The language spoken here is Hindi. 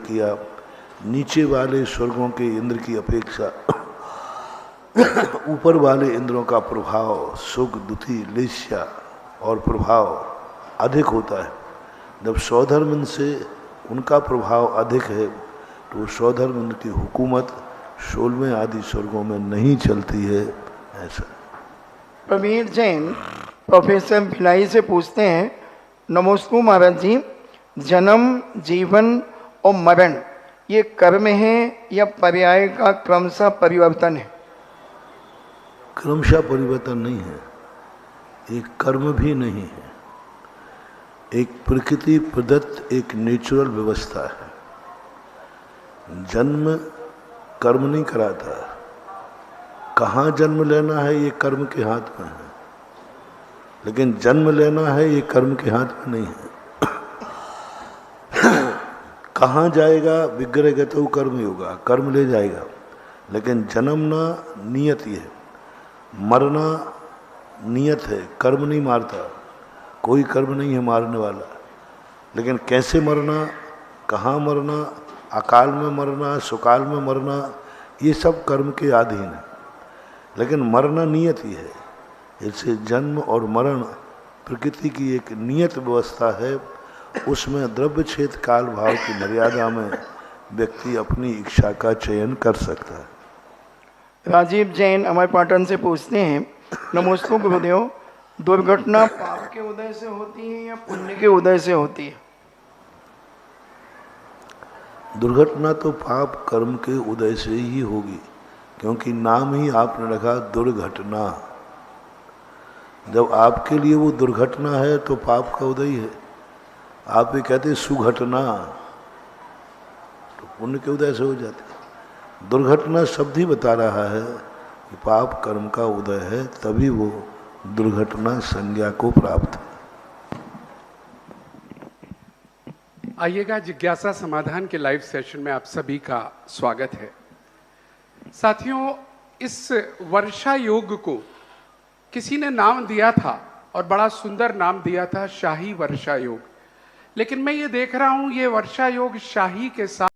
किया, नीचे वाले स्वर्गों के इंद्र की अपेक्षा ऊपर वाले इंद्रों का प्रभाव सुख, दुति, लेस्या और प्रभाव अधिक होता है। जब सौधर्म से उनका प्रभाव अधिक है तो सौधर्म की हुकूमत 16वें आदि स्वर्गों में नहीं चलती है। ऐसा प्रवीण जैन प्रोफेसर भिलाई से पूछते हैं, नमस्कार महाराज जी, जन्म, जीवन और मरण ये कर्म है या पर्याय का क्रमशः परिवर्तन है? क्रमशः परिवर्तन नहीं है, एक कर्म भी नहीं है, एक प्रकृति प्रदत्त एक नेचुरल व्यवस्था है। जन्म कर्म नहीं कराता, कहाँ जन्म लेना है ये कर्म के हाथ में है, लेकिन जन्म लेना है ये कर्म के हाथ में नहीं है। कहाँ जाएगा, विग्रह गतो कर्म योगा, कर्म ले जाएगा, लेकिन जन्मना नियत ही है, मरना नियत है, कर्म नहीं मारता, कोई कर्म नहीं है मारने वाला। लेकिन कैसे मरना, कहाँ मरना, अकाल में मरना, सुकाल में मरना, ये सब कर्म के अधीन है, लेकिन मरना नियत ही है। इससे जन्म और मरण प्रकृति की एक नियत व्यवस्था है, उसमें द्रव्य क्षेत्र काल भाव की मर्यादा में व्यक्ति अपनी इच्छा का चयन कर सकता है। राजीव जैन हमारे पाटन से पूछते हैं, नमस्कार गुरुदेव, दुर्घटना पाप के उदय से होती है या पुण्य के उदय से होती है? दुर्घटना तो पाप कर्म के उदय से ही होगी, क्योंकि नाम ही आपने रखा दुर्घटना। जब आपके लिए वो दुर्घटना है तो पाप का उदय है। आप ये कहते सुघटना तो पुण्य के उदय से हो जाती। दुर्घटना शब्द ही बता रहा है कि पाप कर्म का उदय है, तभी वो दुर्घटना संज्ञा को प्राप्त है। आइएगा, जिज्ञासा समाधान के लाइव सेशन में आप सभी का स्वागत है। साथियों, इस वर्षा योग को किसी ने नाम दिया था और बड़ा सुंदर नाम दिया था, शाही वर्षा योग। लेकिन मैं ये देख रहा हूं ये वर्षा योग शाही के साथ